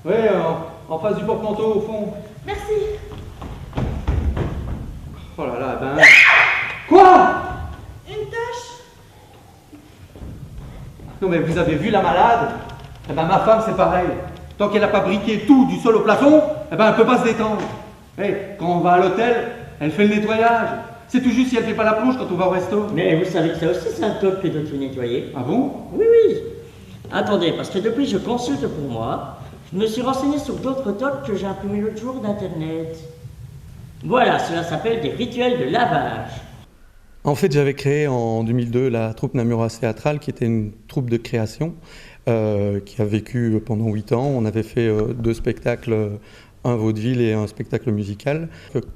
Oui, en face du porte-manteau, au fond. Merci. Oh là là, ben... Quoi? Une tache? Non mais vous avez vu la malade? Eh ben ma femme c'est pareil. Tant qu'elle n'a pas briqué tout du sol au plafond, eh ben elle peut pas se détendre. Eh, quand on va à l'hôtel, elle fait le nettoyage. C'est tout juste si elle fait pas la plonge quand on va au resto. Mais vous savez que ça aussi c'est un toc que de tout nettoyer. Ah bon? Oui, oui. Attendez, parce que depuis je consulte pour moi, je me suis renseigné sur d'autres tocs que j'ai imprimés l'autre jour d'internet. Voilà, cela s'appelle des rituels de lavage. En fait, j'avais créé en 2002 la troupe Namuras Théâtrale, qui était une troupe de création qui a vécu pendant 8 ans. On avait fait 2 spectacles, un vaudeville et un spectacle musical.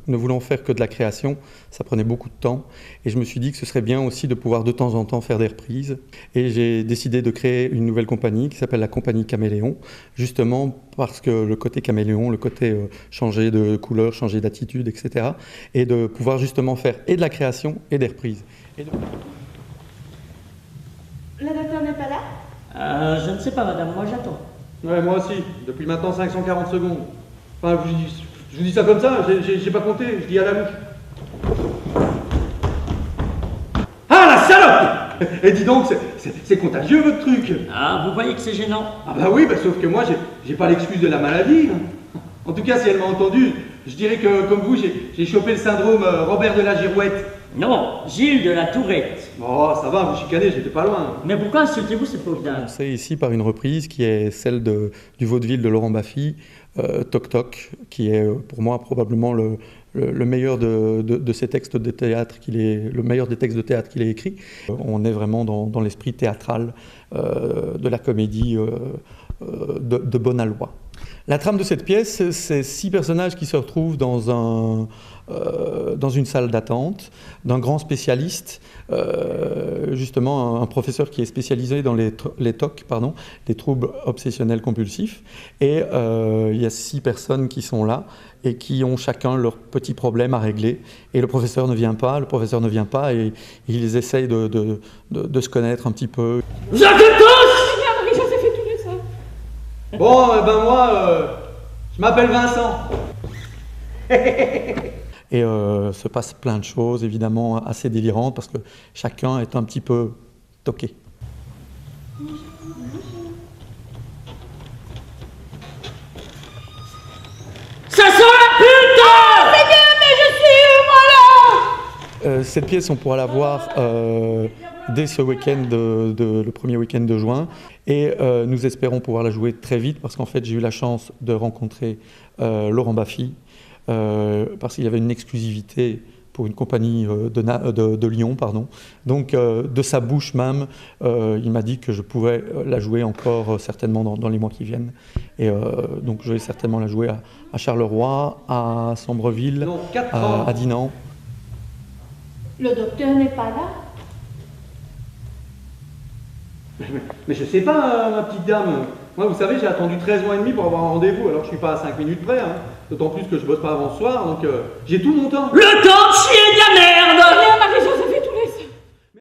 Ne voulant faire que de la création, ça prenait beaucoup de temps. Et je me suis dit que ce serait bien aussi de pouvoir de temps en temps faire des reprises. Et j'ai décidé de créer une nouvelle compagnie qui s'appelle la Compagnie Caméléon, justement parce que le côté caméléon, le côté changer de couleur, changer d'attitude, etc. Et de pouvoir justement faire et de la création et des reprises. Le docteur n'est pas là? Je ne sais pas, madame, moi j'attends. Ouais, moi aussi. Depuis maintenant 540 secondes. Enfin, je vous dis ça comme ça, j'ai pas compté, je dis à la louche. Ah, la salope! Et dis donc, c'est contagieux votre truc. Ah, vous voyez que c'est gênant? Ah bah oui, bah sauf que moi, j'ai pas l'excuse de la maladie. En tout cas, si elle m'a entendu, je dirais que, comme vous, j'ai chopé le syndrome Robert de la Girouette. Non, Gilles de la Tourette. Oh, ça va, vous chicanez, j'étais pas loin. Mais pourquoi insultez-vous ces pauvres dames? C'est ici par une reprise qui est celle du vaudeville de Laurent Baffy, Toc Toc, qui est pour moi probablement le meilleur de ses textes de théâtre, le meilleur des textes de théâtre qu'il ait écrit. On est vraiment dans l'esprit théâtral de la comédie de bonne aloi. La trame de cette pièce, c'est 6 personnages qui se retrouvent dans une salle d'attente d'un grand spécialiste, justement un professeur qui est spécialisé dans les TOC, les troubles obsessionnels compulsifs. Et il y a 6 personnes qui sont là et qui ont chacun leurs petits problèmes à régler. Et le professeur ne vient pas et ils essayent de se connaître un petit peu. Vous êtes tous! Marie-Joséphine, tout ça. Bon, ben moi, je m'appelle Vincent. Et se passe plein de choses, évidemment, assez délirantes, parce que chacun est un petit peu toqué. Ça sent la pute! C'est bien, mais je suis où, moi, là? Cette pièce, on pourra la voir dès ce week-end, le premier week-end de juin. Et nous espérons pouvoir la jouer très vite, parce qu'en fait, j'ai eu la chance de rencontrer Laurent Baffy, parce qu'il y avait une exclusivité pour une compagnie de Lyon, pardon. Donc, de sa bouche même, il m'a dit que je pouvais la jouer encore certainement dans les mois qui viennent. Et donc, je vais certainement la jouer à Charleroi, à Sambreville, Non, 4 ans. à Dinan. Le docteur n'est pas là? Mais je sais pas, ma petite dame. Moi, vous savez, j'ai attendu 13 mois et demi pour avoir un rendez-vous, alors je suis pas à 5 minutes près. Hein. D'autant plus que je bosse pas avant ce soir, donc j'ai tout mon temps. Le temps de chier de la merde! Bien, Marie-Joséphine.